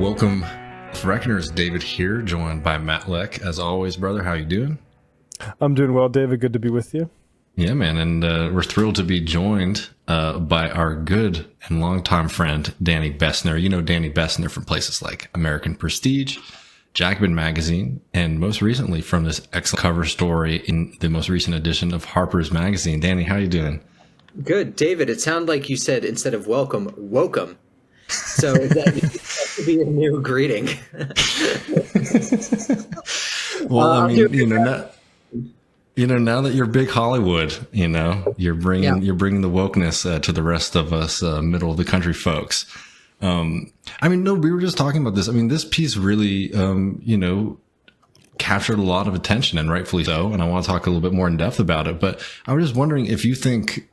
Welcome, Reckoners. David here, joined by Matt Leck. As always, brother, how you doing? I'm doing well, David. Good to be with you. Yeah, man, and we're thrilled to be joined by our good and longtime friend, Danny Bessner. You know Danny Bessner from places like American Prestige, Jacobin Magazine, and most recently from this excellent cover story in the most recent edition of Harper's Magazine. Danny, how you doing? Good. David, it sounded like you said instead of welcome, wokem. So that could be a new greeting. Well, I mean, now that you're big Hollywood, you're bringing the wokeness to the rest of us middle of the country folks. No, we were just talking about this. I mean, this piece really, captured a lot of attention, and rightfully so. And I want to talk a little bit more in depth about it. But I was just wondering if you think,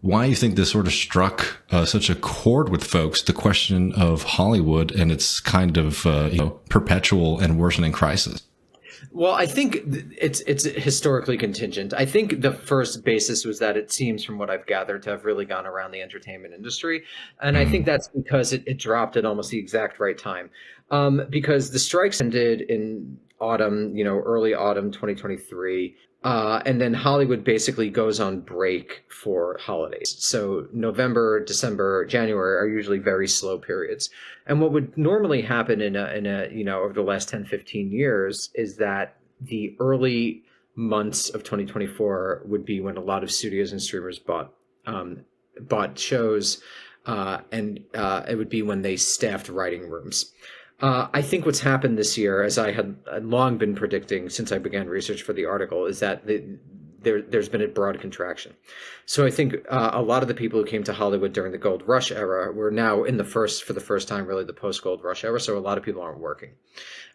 why you think this sort of struck such a chord with folks, the question of Hollywood and its kind of, perpetual and worsening crisis. Well, I think it's historically contingent. I think the first basis was that it seems, from what I've gathered, to have really gone around the entertainment industry. And I think that's because it dropped at almost the exact right time. Because the strikes ended in autumn, early autumn 2023. And then Hollywood basically goes on break for holidays. So November, December, January are usually very slow periods. And what would normally happen in a over the last 10, 15 years is that the early months of 2024 would be when a lot of studios and streamers bought shows, and it would be when they staffed writing rooms. I think what's happened this year, as I had long been predicting since I began research for the article, is that there's been a broad contraction. So I think a lot of the people who came to Hollywood during the Gold Rush era were now for the first time, really the post-Gold Rush era. So a lot of people aren't working.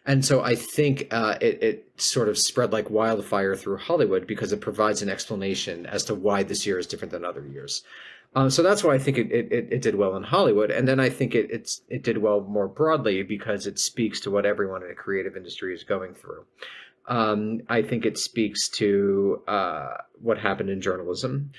And so I think it sort of spread like wildfire through Hollywood because it provides an explanation as to why this year is different than other years. So that's why I think it did well in Hollywood. And then I think it did well more broadly because it speaks to what everyone in the creative industry is going through. I think it speaks to what happened in journalism,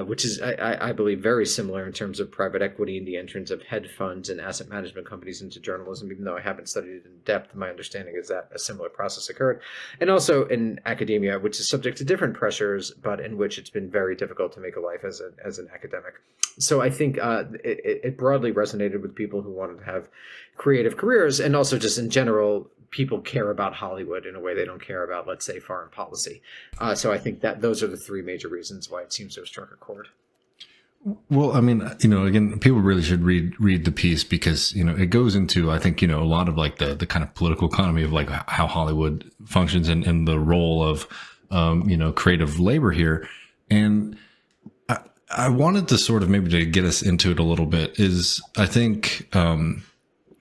which is, I believe, very similar in terms of private equity and the entrance of hedge funds and asset management companies into journalism. Even though I haven't studied it in depth, my understanding is that a similar process occurred. And also in academia, which is subject to different pressures, but in which it's been very difficult to make a life as an academic. So I think it broadly resonated with people who wanted to have creative careers, and also just in general, people care about Hollywood in a way they don't care about, let's say, foreign policy. So I think that those are the three major reasons why it seems to have struck a chord. Well, I mean, again, people really should read the piece because, it goes into, I think, a lot of like the kind of political economy of like how Hollywood functions and the role of, creative labor here. And I wanted to sort of maybe to get us into it a little bit is I think,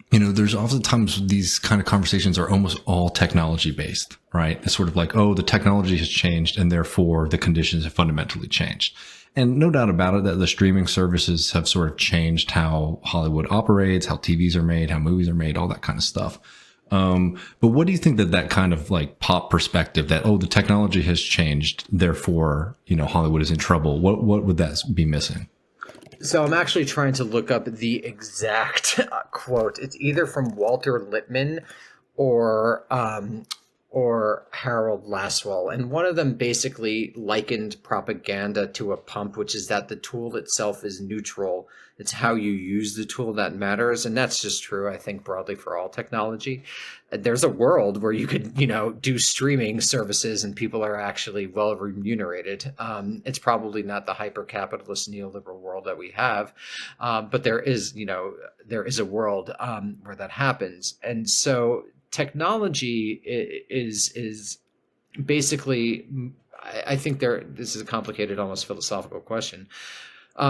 there's oftentimes these kind of conversations are almost all technology based, right? It's sort of like, oh, the technology has changed and therefore the conditions have fundamentally changed. And no doubt about it that the streaming services have sort of changed how Hollywood operates, how TVs are made, how movies are made, all that kind of stuff. But what do you think that kind of like pop perspective that, oh, the technology has changed, therefore, Hollywood is in trouble. What would that be missing? So I'm actually trying to look up the exact quote. It's either from Walter Lippmann or Harold Laswell. And one of them basically likened propaganda to a pump, which is that the tool itself is neutral. It's how you use the tool that matters. And that's just true, I think, broadly for all technology. There's a world where you could, do streaming services and people are actually well remunerated. It's probably not the hyper-capitalist neoliberal world that we have, but there is a world where that happens. And so technology is basically, I think this is a complicated, almost philosophical question.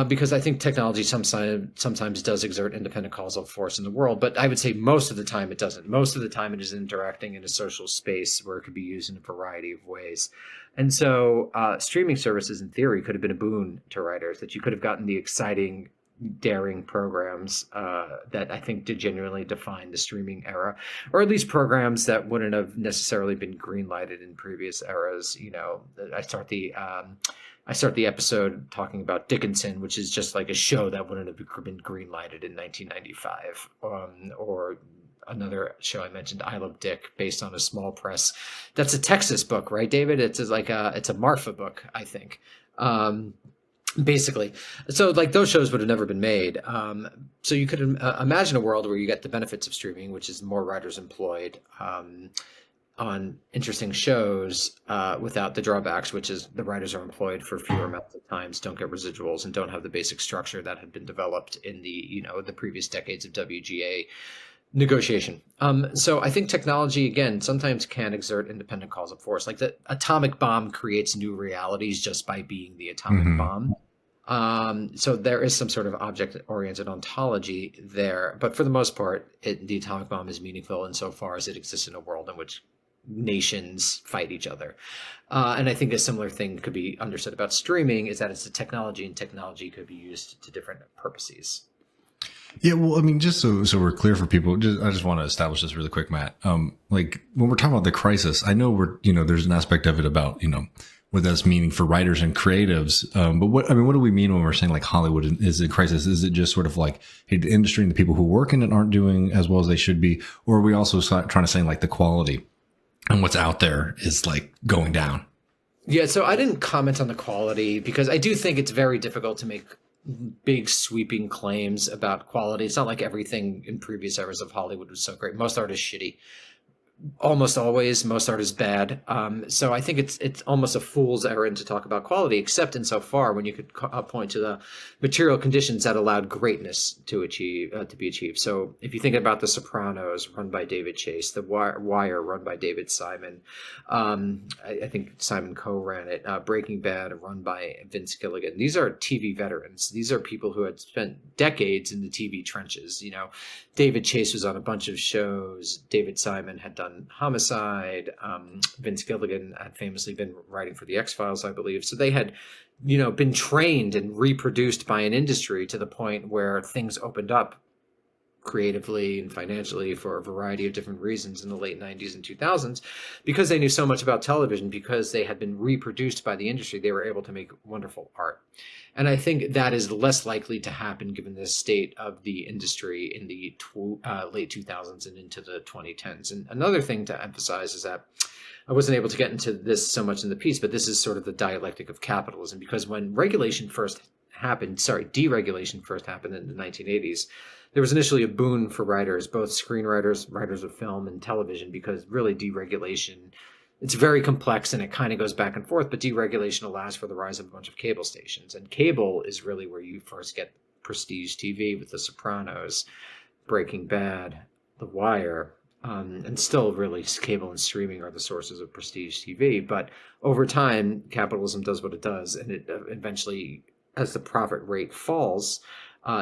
Because I think technology sometimes does exert independent causal force in the world, but I would say most of the time it doesn't. Most of the time it is interacting in a social space where it could be used in a variety of ways. And so streaming services, in theory, could have been a boon to writers, that you could have gotten the exciting, daring programs that I think did genuinely define the streaming era, or at least programs that wouldn't have necessarily been greenlighted in previous eras. I start the I start the episode talking about Dickinson, which is just like a show that wouldn't have been greenlighted in 1995, or another show I mentioned, I Love Dick, based on a small press. That's a Texas book, right, David? It's a Marfa book, I think. Basically, so like those shows would have never been made. So you could imagine a world where you get the benefits of streaming, which is more writers employed on interesting shows, without the drawbacks, which is the writers are employed for fewer amounts of times, don't get residuals, and don't have the basic structure that had been developed in the previous decades of WGA negotiation. So I think technology, again, sometimes can exert independent causal force. Like the atomic bomb creates new realities just by being the atomic bomb. So there is some sort of object-oriented ontology there. But for the most part, the atomic bomb is meaningful insofar as it exists in a world in which nations fight each other. And I think a similar thing could be understood about streaming, is that it's a technology, and technology could be used to different purposes. Yeah, well, I mean, just so we're clear for people, I just want to establish this really quick, Matt. Like when we're talking about the crisis, I know there's an aspect of it about, what that's meaning for writers and creatives. But what do we mean when we're saying like Hollywood is in crisis? Is it just sort of like, hey, the industry and the people who work in it aren't doing as well as they should be? Or are we also trying to say like the quality and what's out there is like going down? Yeah, so I didn't comment on the quality because I do think it's very difficult to make big sweeping claims about quality. It's not like everything in previous eras of Hollywood was so great. Most art is shitty. Almost always, most art is bad. So I think it's almost a fool's errand to talk about quality, except insofar when you could point to the material conditions that allowed greatness to be achieved. So if you think about The Sopranos, run by David Chase, The Wire, run by David Simon, I think Simon co-ran it. Breaking Bad, run by Vince Gilligan. These are TV veterans. These are people who had spent decades in the TV trenches. David Chase was on a bunch of shows. David Simon had done Homicide. Vince Gilligan had famously been writing for the X-Files, I believe. So they had, been trained and reproduced by an industry to the point where things opened up creatively and financially for a variety of different reasons in the late 90s and 2000s. Because they knew so much about television, because they had been reproduced by the industry, they were able to make wonderful art. And I think that is less likely to happen given the state of the industry in the late 2000s and into the 2010s. And another thing to emphasize is that I wasn't able to get into this so much in the piece, but this is sort of the dialectic of capitalism, because when deregulation first happened in the 1980s, there was initially a boon for writers, both screenwriters, writers of film and television, because really deregulation, it's very complex and it kind of goes back and forth, but deregulation allows for the rise of a bunch of cable stations. And cable is really where you first get prestige TV with The Sopranos, Breaking Bad, The Wire, and still really cable and streaming are the sources of prestige TV. But over time, capitalism does what it does, and it eventually, as the profit rate falls,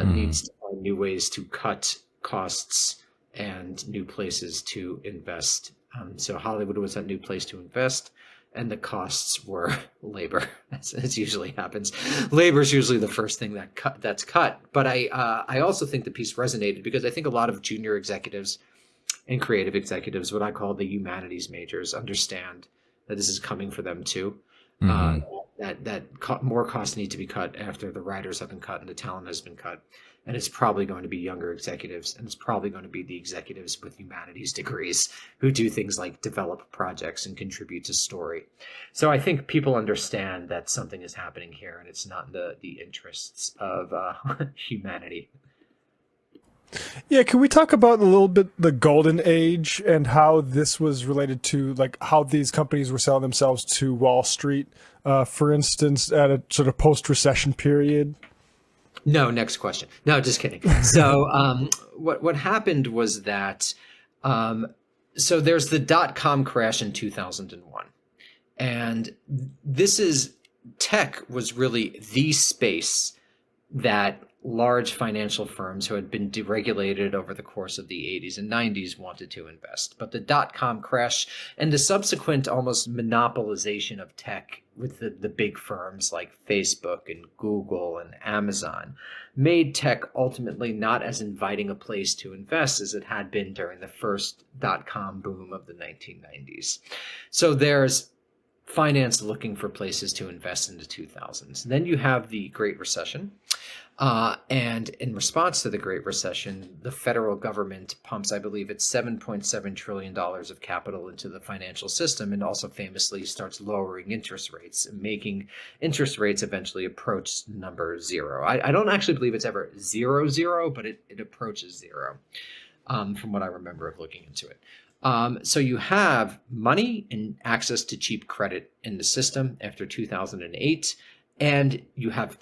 needs to find new ways to cut costs and new places to invest. So Hollywood was that new place to invest, and the costs were labor, as usually happens. Labor is usually the first thing that's cut. But I also think the piece resonated because I think a lot of junior executives and creative executives, what I call the humanities majors, understand that this is coming for them too. That more costs need to be cut after the writers have been cut and the talent has been cut. And it's probably going to be younger executives, and it's probably going to be the executives with humanities degrees who do things like develop projects and contribute to story. So I think people understand that something is happening here, and it's not in the interests of humanity. Yeah, can we talk about a little bit the golden age and how this was related to like how these companies were selling themselves to Wall Street, for instance, at a sort of post-recession period? No, next question. No, just kidding. So what happened was that so there's the dot-com crash in 2001. And tech was really the space that large financial firms who had been deregulated over the course of the 80s and 90s wanted to invest. But the dot-com crash and the subsequent almost monopolization of tech with the big firms like Facebook and Google and Amazon made tech ultimately not as inviting a place to invest as it had been during the first dot-com boom of the 1990s. So there's finance looking for places to invest in the 2000s. Then you have the Great Recession. And in response to the Great Recession, the federal government pumps, I believe it's $7.7 trillion of capital into the financial system, and also famously starts lowering interest rates, making interest rates eventually approach number zero. I don't actually believe it's ever zero, but it approaches zero, from what I remember of looking into it. So you have money and access to cheap credit in the system after 2008, and you have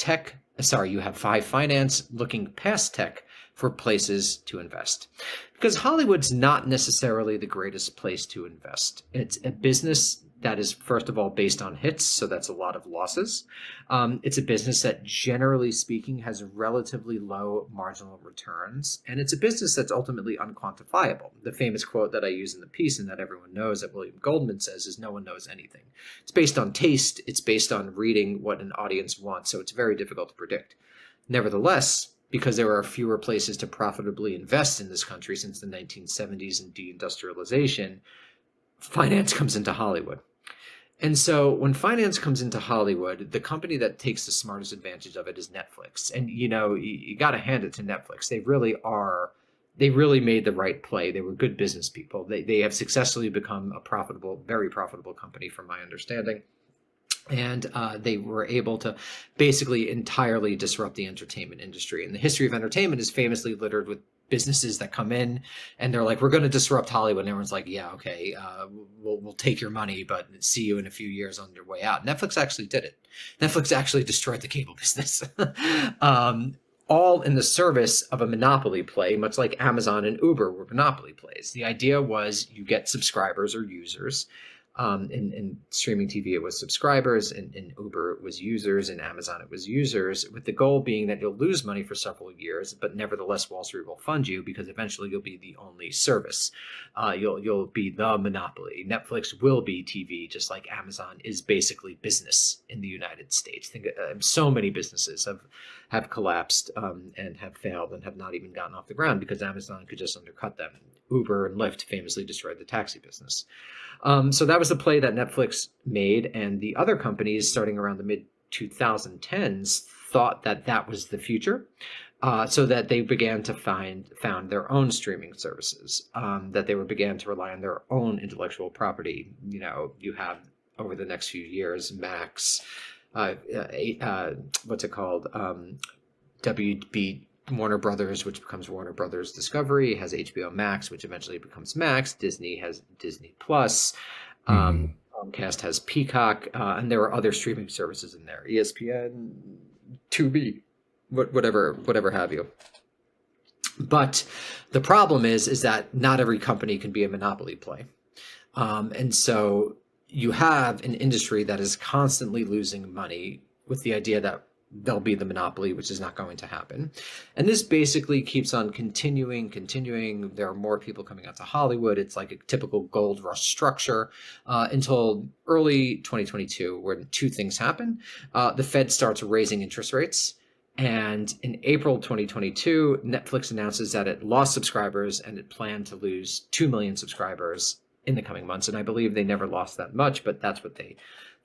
finance looking past tech for places to invest. Because Hollywood's not necessarily the greatest place to invest. It's a business that is, first of all, based on hits, so that's a lot of losses. It's a business that, generally speaking, has relatively low marginal returns, and it's a business that's ultimately unquantifiable. The famous quote that I use in the piece and that everyone knows that William Goldman says is, "No one knows anything." It's based on taste. It's based on reading what an audience wants, so it's very difficult to predict. Nevertheless, because there are fewer places to profitably invest in this country since the 1970s and deindustrialization, finance comes into Hollywood. And so when finance comes into Hollywood, the company that takes the smartest advantage of it is Netflix. And, you got to hand it to Netflix. They really made the right play. They were good business people. They have successfully become a very profitable company from my understanding. And they were able to basically entirely disrupt the entertainment industry. And the history of entertainment is famously littered with businesses that come in and they're like, "We're going to disrupt Hollywood." And everyone's like, "Yeah, okay, we'll take your money, but see you in a few years on your way out." Netflix actually did it. Netflix actually destroyed the cable business. All in the service of a monopoly play, much like Amazon and Uber were monopoly plays. The idea was you get subscribers or users. In streaming TV, it was subscribers, in Uber, it was users, in Amazon, it was users, with the goal being that you'll lose money for several years, but nevertheless, Wall Street will fund you because eventually you'll be the only service. You'll be the monopoly. Netflix will be TV, just like Amazon is basically business in the United States. Think so many businesses have collapsed and have failed and have not even gotten off the ground because Amazon could just undercut them. Uber and Lyft famously destroyed the taxi business. So that was the play that Netflix made, and the other companies starting around the mid-2010s thought that that was the future, so that they began to found their own streaming services, that they began to rely on their own intellectual property. You have over the next few years, Max, what's it called? WB Warner Brothers, which becomes Warner Brothers Discovery, has HBO Max, which eventually becomes Max. Disney has Disney Plus. Comcast has Peacock, and there are other streaming services in there, ESPN, Tubi, whatever have you. But the problem is that not every company can be a monopoly play, and so you have an industry that is constantly losing money with the idea that they'll be the monopoly, which is not going to happen. And this basically keeps on continuing. There are more people coming out to Hollywood. It's like a typical gold rush structure until early 2022, where two things happen. The Fed starts raising interest rates. And in April 2022, Netflix announces that it lost subscribers and it planned to lose 2 million subscribers in the coming months. And I believe they never lost that much, but that's what they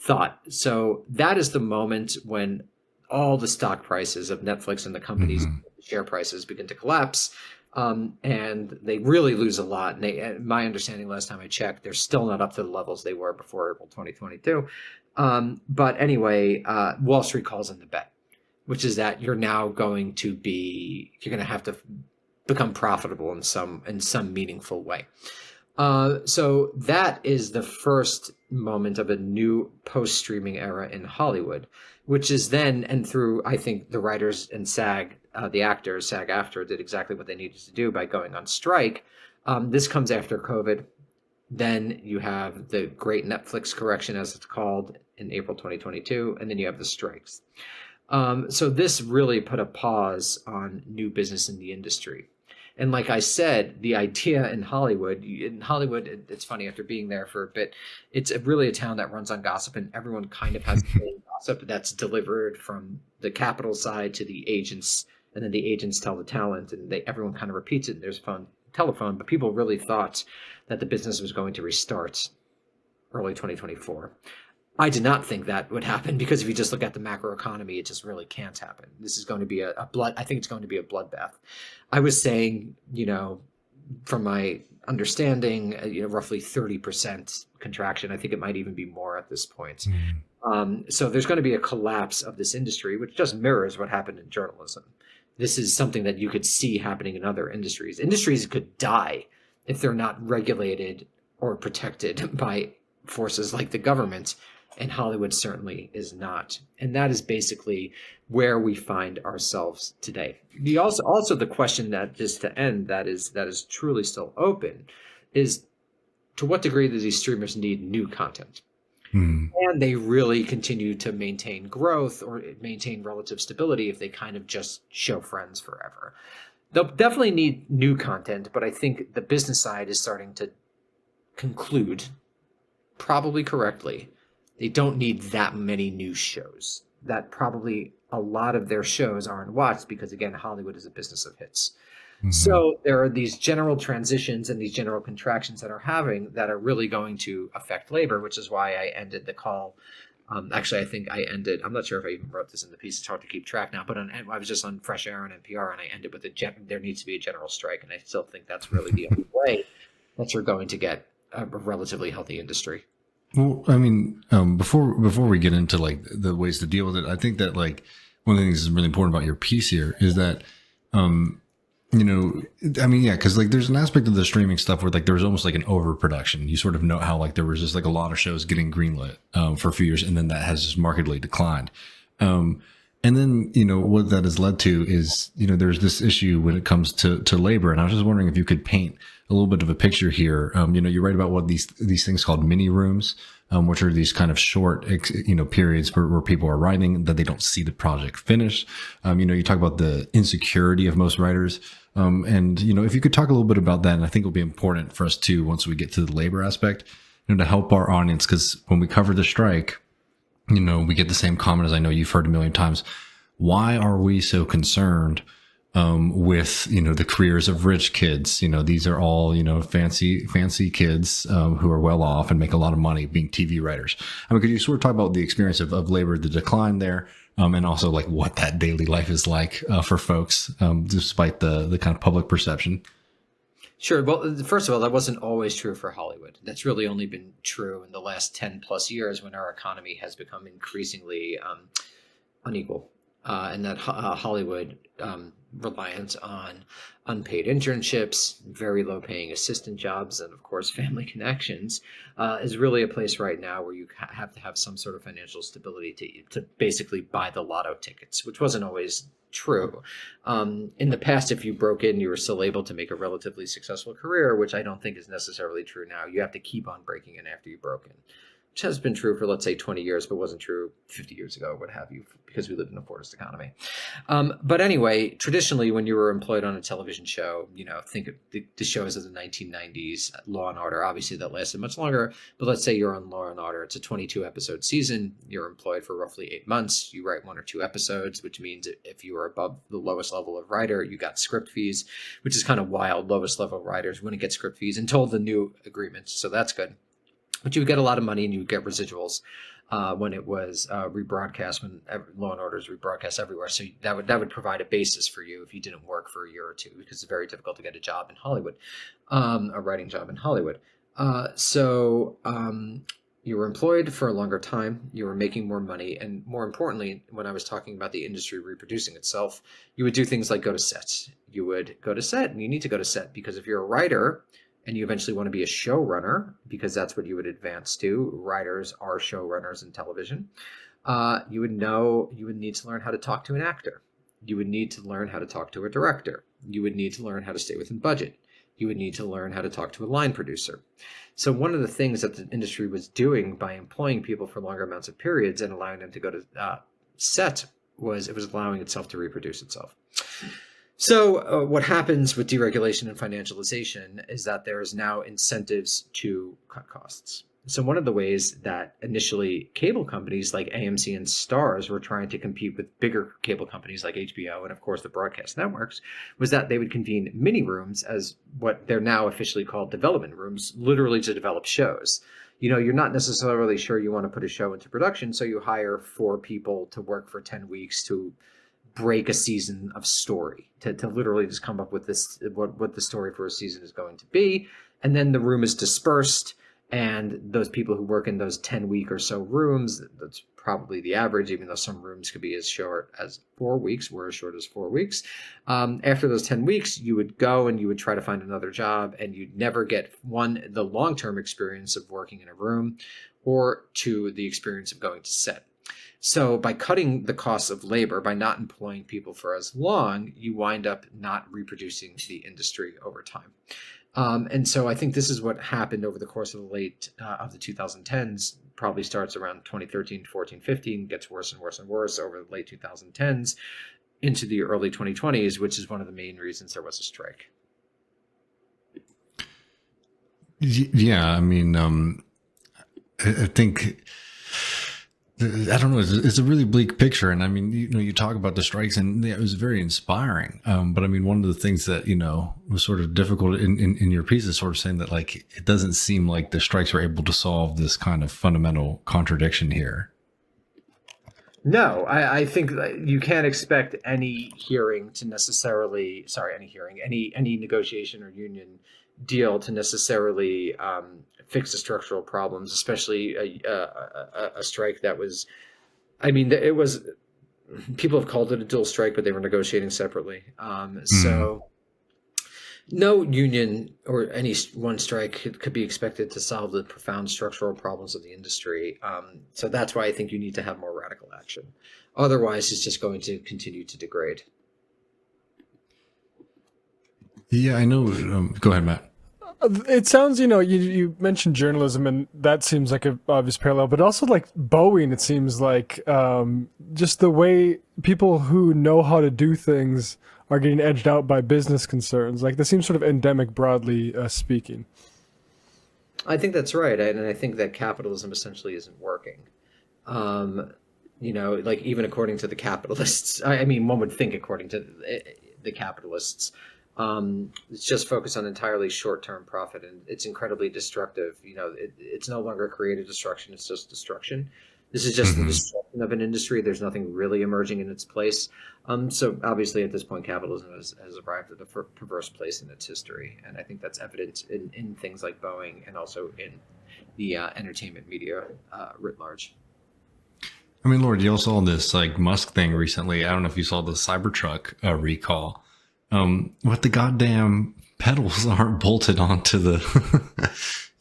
thought. So that is the moment when all the stock prices of Netflix and the company's share prices begin to collapse, and they really lose a lot. And my understanding last time I checked, they're still not up to the levels they were before April 2022. But anyway, Wall Street calls in the bet, which is that you're going to have to become profitable in some meaningful way. So that is the first moment of a new post-streaming era in Hollywood, which is then, and through, I think the writers and the actors, SAG-AFTRA did exactly what they needed to do by going on strike. This comes after COVID. Then you have the great Netflix correction, as it's called, in April 2022, and then you have the strikes. So this really put a pause on new business in the industry. And like I said, the idea in Hollywood, it's funny, after being there for a bit, it's really a town that runs on gossip, and everyone kind of has the same gossip that's delivered from the capital side to the agents, and then the agents tell the talent, and everyone kind of repeats it, and there's telephone, but people really thought that the business was going to restart early 2024. I did not think that would happen, because if you just look at the macro economy, it just really can't happen. This is going to be I think it's going to be a bloodbath. I was saying, from my understanding, roughly 30% contraction. I think it might even be more at this point. So there's going to be a collapse of this industry, which just mirrors what happened in journalism. This is something that you could see happening in other industries. Industries could die if they're not regulated or protected by forces like the government, and Hollywood certainly is not. And that is basically where we find ourselves today. Also the question that, just to end, that is truly still open, is to what degree do these streamers need new content? And they really continue to maintain growth or maintain relative stability if they kind of just show Friends forever? They'll definitely need new content, but I think the business side is starting to conclude, probably correctly, they don't need that many new shows. That probably a lot of their shows aren't watched because, again, Hollywood is a business of hits. So there are these general transitions and these general contractions that are really going to affect labor, which is why I ended the call. Actually, I think I'm not sure if I even wrote this in the piece. It's hard to keep track now, but I was just on Fresh Air on NPR, and I ended with there needs to be a general strike. And I still think that's really the only way that you're going to get a relatively healthy industry. Well, I mean, before we get into like the ways to deal with it, I think that like one of the things that's really important about your piece here is that, because like there's an aspect of the streaming stuff where like there was almost like an overproduction. You sort of know how like there was just like a lot of shows getting greenlit for a few years, and then that has just markedly declined. And then, what that has led to is, there's this issue when it comes to labor. And I was just wondering if you could paint a little bit of a picture here. You write about what these things called mini rooms, which are these kind of short, periods where people are writing that they don't see the project finish. You talk about the insecurity of most writers. If you could talk a little bit about that, and I think it'll be important for us too, once we get to the labor aspect, to help our audience. Cause when we cover the strike, we get the same comment as I know you've heard a million times. Why are we so concerned with, the careers of rich kids? These are all, fancy kids who are well off and make a lot of money being TV writers. I mean, could you sort of talk about the experience of labor, the decline there, and also like what that daily life is like for folks, despite the kind of public perception? Sure. Well, first of all, that wasn't always true for Hollywood. That's really only been true in the last 10 plus years, when our economy has become increasingly unequal. And that Hollywood reliance on unpaid internships, very low paying assistant jobs, and of course family connections is really a place right now where you have to have some sort of financial stability to basically buy the lotto tickets, which wasn't always true. In the past, if you broke in, you were still able to make a relatively successful career, which I don't think is necessarily true now. You have to keep on breaking in after you broke in, which has been true for, let's say, 20 years, but wasn't true 50 years ago, what have you, because we live in a Fordist economy. But anyway, traditionally, when you were employed on a television show, think of the shows of the 1990s, Law and Order, obviously that lasted much longer, but let's say you're on Law and Order, it's a 22 episode season, you're employed for roughly 8 months, you write 1 or 2 episodes, which means if you were above the lowest level of writer, you got script fees, which is kind of wild. Lowest level writers wouldn't get script fees until the new agreement, so that's good. But you would get a lot of money and you would get residuals when it was rebroadcast, when Law and Order is rebroadcast everywhere. So that would provide a basis for you if you didn't work for a year or two, because it's very difficult to get a job in Hollywood, a writing job in Hollywood. So you were employed for a longer time, you were making more money, and more importantly, when I was talking about the industry reproducing itself, you would do things like go to set. You would go to set, and you need to go to set because if you're a writer and you eventually want to be a showrunner, because that's what you would advance to. Writers are showrunners in television. You would need to learn how to talk to an actor. You would need to learn how to talk to a director. You would need to learn how to stay within budget. You would need to learn how to talk to a line producer. So one of the things that the industry was doing by employing people for longer amounts of periods and allowing them to go to set was it was allowing itself to reproduce itself. So what happens with deregulation and financialization is that there is now incentives to cut costs. So one of the ways that initially cable companies like AMC and Starz were trying to compete with bigger cable companies like HBO and, of course, the broadcast networks was that they would convene mini rooms, as what they're now officially called development rooms, literally to develop shows. you're not necessarily sure you want to put a show into production, so you hire 4 people to work for 10 weeks to break a season of story, to literally just come up with this, what the story for a season is going to be. And then the room is dispersed, and those people who work in those 10-week or so rooms, that's probably the average, even though some rooms could be as short as 4 weeks, were as short as 4 weeks. After those 10 weeks, you would go and you would try to find another job, and you'd never get, one, the long-term experience of working in a room, or 2, the experience of going to set. So by cutting the costs of labor, by not employing people for as long, you wind up not reproducing the industry over time. And so I think this is what happened over the course of the 2010s, probably starts around 2013, 14, 15, gets worse and worse and worse over the late 2010s into the early 2020s, which is one of the main reasons there was a strike. Yeah, I mean, I think, I don't know, it's a really bleak picture. And I mean, you talk about the strikes, and it was very inspiring. But I mean, one of the things that, was sort of difficult in your piece is sort of saying that, like, it doesn't seem like the strikes were able to solve this kind of fundamental contradiction here. No, I think you can't expect any negotiation or union deal to necessarily fix the structural problems, especially a strike that was, I mean, it was, people have called it a dual strike, but they were negotiating separately. So no union or any one strike could be expected to solve the profound structural problems of the industry. So that's why I think you need to have more radical action. Otherwise, it's just going to continue to degrade. Yeah, I know. Go ahead, Matt. It sounds, you mentioned journalism, and that seems like an obvious parallel, but also like Boeing, it seems like just the way people who know how to do things are getting edged out by business concerns. Like, this seems sort of endemic, broadly speaking. I think that's right. And I think that capitalism essentially isn't working. Like, even according to the capitalists, I mean, one would think according to the capitalists, it's just focused on entirely short-term profit, and it's incredibly destructive. It's no longer creative destruction; it's just destruction. This is just the destruction of an industry. There's nothing really emerging in its place. So obviously, at this point, capitalism has arrived at a perverse place in its history, and I think that's evident in things like Boeing, and also in the entertainment media writ large. I mean, Lord, you all saw this like Musk thing recently. I don't know if you saw the Cybertruck recall. What the goddamn pedals aren't bolted onto the,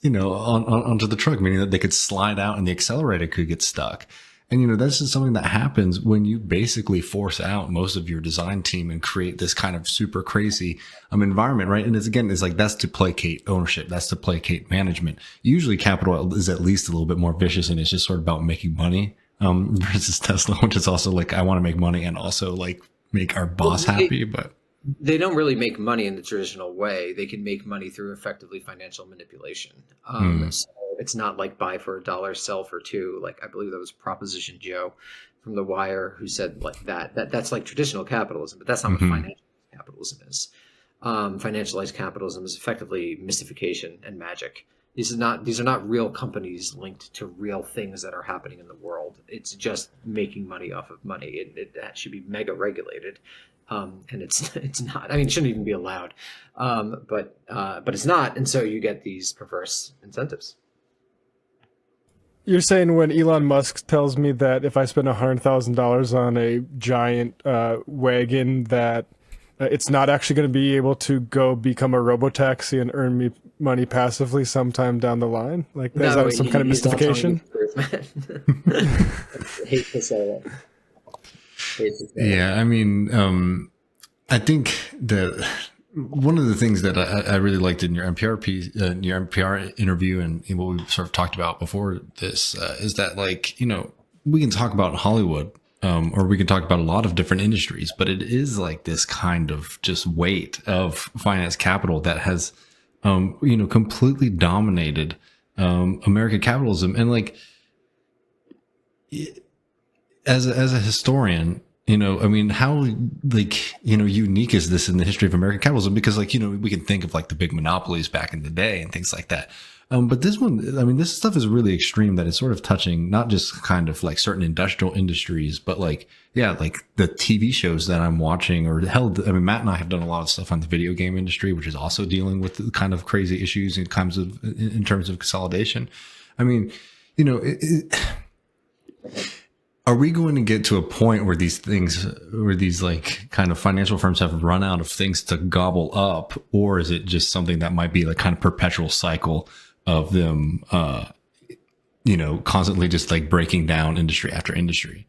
onto the truck, meaning that they could slide out and the accelerator could get stuck. And, that's just something that happens when you basically force out most of your design team and create this kind of super crazy environment, right? And it's like, that's to placate ownership. That's to placate management. Usually capital is at least a little bit more vicious, and it's just sort of about making money, versus Tesla, which is also like, I want to make money and also like make our boss happy, but they don't really make money in the traditional way. They can make money through effectively financial manipulation. So it's not like buy for $1, sell for $2. Like, I believe that was Proposition Joe from The Wire who said like that's like traditional capitalism, but that's not what financial capitalism is. Financialized capitalism is effectively mystification and magic. These are not real companies linked to real things that are happening in the world. It's just making money off of money. It should be mega regulated. And it's not. I mean, it shouldn't even be allowed, but it's not, and so you get these perverse incentives. You're saying when Elon Musk tells me that if I spend $100,000 on a giant wagon, that it's not actually going to be able to go become a robotaxi and earn me money passively sometime down the line? Like, is that some kind of mystification? I hate to say that. Yeah, I mean, I think that one of the things that I really liked in your NPR piece, your NPR interview, and what we sort of talked about before this, is that, like, we can talk about Hollywood, or we can talk about a lot of different industries, but it is like this kind of just weight of finance capital that has, completely dominated American capitalism, and like, as a historian. I mean, how, like, unique is this in the history of American capitalism? Because, like, we can think of like the big monopolies back in the day and things like that. But this one, I mean, this stuff is really extreme that it's sort of touching not just kind of like certain industrial industries, but like, yeah, like the TV shows that I'm watching or hell, I mean, Matt and I have done a lot of stuff on the video game industry, which is also dealing with the kind of crazy issues in terms of consolidation. I mean, you know, are we going to get to a point where these like kind of financial firms have run out of things to gobble up, or is it just something that might be like kind of perpetual cycle of them, constantly just like breaking down industry after industry?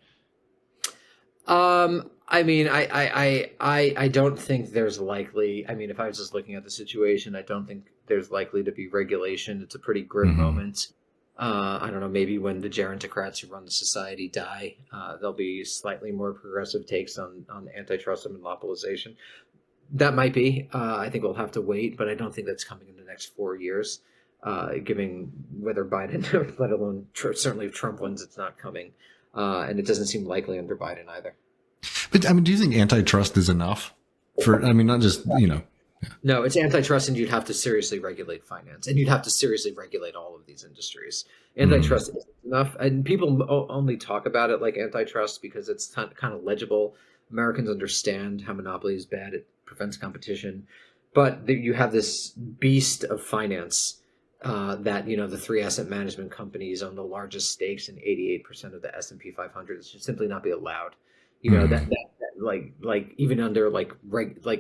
I mean, I don't think there's likely. I mean, if I was just looking at the situation, I don't think there's likely to be regulation. It's a pretty grim moment. I don't know, maybe when the gerontocrats who run the society die, there'll be slightly more progressive takes on antitrust and monopolization. That might be. I think we'll have to wait, but I don't think that's coming in the next 4 years, given whether Biden, let alone certainly if Trump wins, it's not coming. And it doesn't seem likely under Biden either. But I mean, do you think antitrust is enough for, I mean, not just, Yeah. No, it's antitrust, and you'd have to seriously regulate finance, and you'd have to seriously regulate all of these industries. Antitrust isn't enough, and people only talk about it like antitrust because it's kind of legible. Americans understand how monopoly is bad; it prevents competition. But you have this beast of finance that the three asset management companies own the largest stakes in 88% of the S&P 500. It should simply not be allowed. That like even under like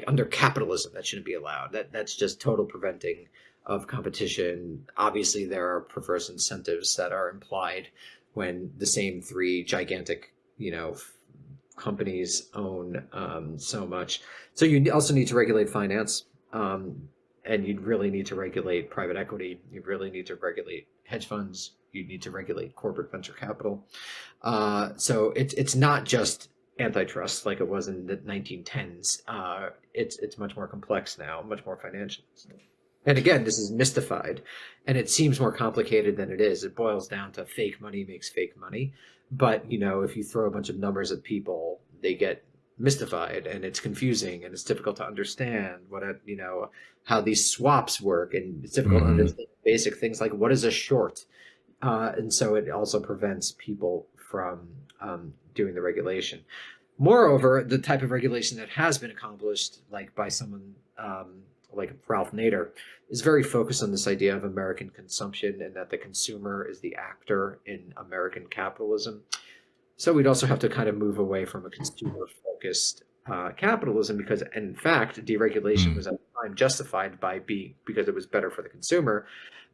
under capitalism, that shouldn't be allowed. That's just total preventing of competition. Obviously there are perverse incentives that are implied when the same three gigantic companies own so much. So you also need to regulate finance, and you'd really need to regulate private equity. You really need to regulate hedge funds. You need to regulate corporate venture capital. So it's not just antitrust like it was in the 1910s. It's much more complex now, much more financial. And again, this is mystified, and it seems more complicated than it is. It boils down to fake money makes fake money. But if you throw a bunch of numbers at people, they get mystified, and it's confusing, and it's difficult to understand how these swaps work, and it's difficult to understand basic things like what is a short. And so it also prevents people from doing the regulation. Moreover, the type of regulation that has been accomplished, like by someone like Ralph Nader, is very focused on this idea of American consumption and that the consumer is the actor in American capitalism. So we'd also have to kind of move away from a consumer-focused capitalism because, in fact, deregulation was at the time justified because it was better for the consumer,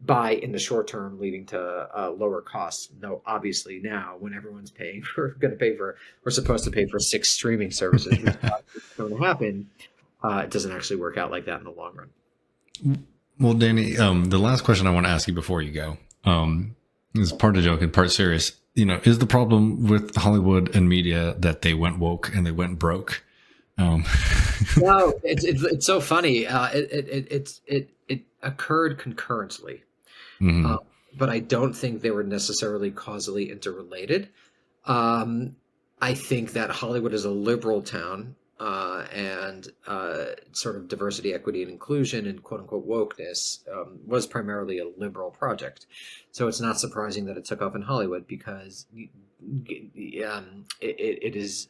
by in the short term leading to lower costs. Though obviously now, when everyone's we're supposed to pay for 6 streaming services, which is going to happen. It doesn't actually work out like that in the long run. Well, Danny, the last question I want to ask you before you go is part of the joke and part serious. Is the problem with Hollywood and media that they went woke and they went broke? No, it's so funny. It occurred concurrently, but I don't think they were necessarily causally interrelated. I think that Hollywood is a liberal town, and sort of diversity, equity, and inclusion, and quote unquote wokeness was primarily a liberal project. So it's not surprising that it took off in Hollywood because it is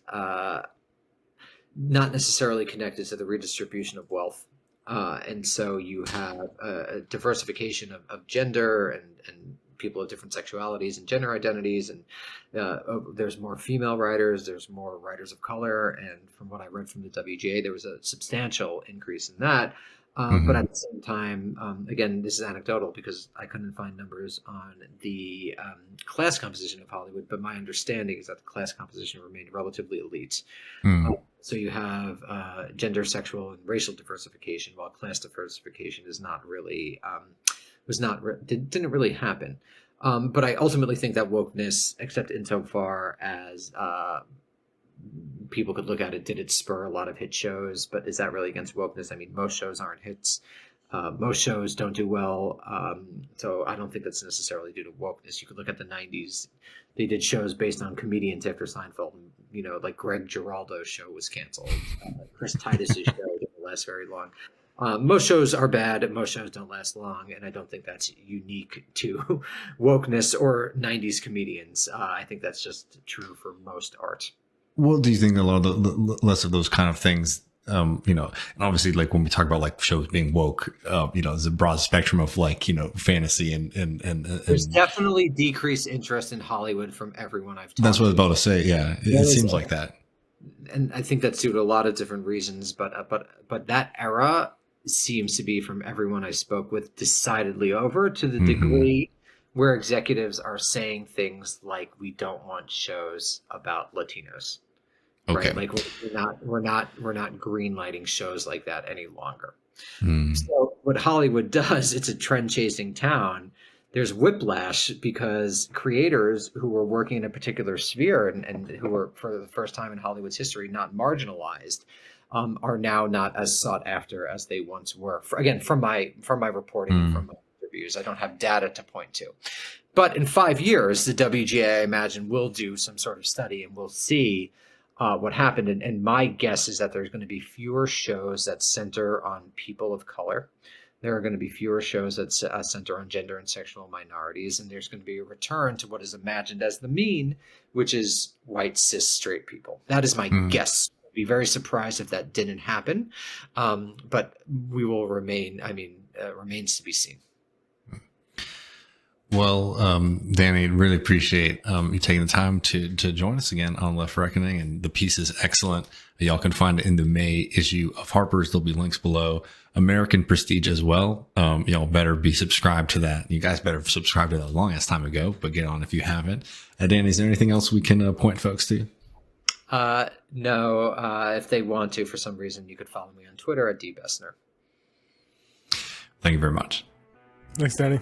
not necessarily connected to the redistribution of wealth. And so you have a diversification of gender and people of different sexualities and gender identities. And there's more female writers, there's more writers of color. And from what I read from the WGA, there was a substantial increase in that. But at the same time, again, this is anecdotal because I couldn't find numbers on the class composition of Hollywood, but my understanding is that the class composition remained relatively elite. So you have gender, sexual, and racial diversification, while class diversification is not really didn't really happen. But I ultimately think that wokeness, except insofar as people could look at it, did it spur a lot of hit shows? But is that really against wokeness? I mean, most shows aren't hits. Most shows don't do well. So I don't think that's necessarily due to wokeness. You could look at the 90s. They did shows based on comedians after Seinfeld. Like Greg Giraldo's show was canceled. Chris Titus's show didn't last very long. Most shows are bad. Most shows don't last long, and I don't think that's unique to wokeness or '90s comedians. I think that's just true for most art. Well, do you think a lot of the less of those kind of things, and obviously like when we talk about like shows being woke, there's a broad spectrum of like, fantasy and There's definitely decreased interest in Hollywood from everyone I've talked that's what I was to. about to say. Yeah, it seems like that. And I think that's due to a lot of different reasons, but that era seems to be, from everyone I spoke with, decidedly over, to the degree where executives are saying things like, "We don't want shows about Latinos." Okay. Right? Like we're not greenlighting shows like that any longer. Mm. So what Hollywood does, it's a trend chasing town. There's whiplash because creators who were working in a particular sphere and who were, for the first time in Hollywood's history, not marginalized, are now not as sought after as they once were. Again, from my reporting and from my interviews, I don't have data to point to. But in 5 years, the WGA, I imagine, will do some sort of study and we'll see what happened. And my guess is that there's going to be fewer shows that center on people of color. There are going to be fewer shows that center on gender and sexual minorities. And there's going to be a return to what is imagined as the mean, which is white, cis, straight people. That is my guess. I'd be very surprised if that didn't happen. But we will remain, remains to be seen. Well, Danny, really appreciate you taking the time to join us again on Left Reckoning, and the piece is excellent. Y'all can find it in the May issue of Harper's. There'll be links below. American Prestige as well. Y'all better be subscribed to that. You guys better subscribe to that a long ass time ago, but get on if you haven't. Danny, is there anything else we can point folks to? No. If they want to, for some reason, you could follow me on Twitter at @dbessner. Thank you very much. Thanks, Danny.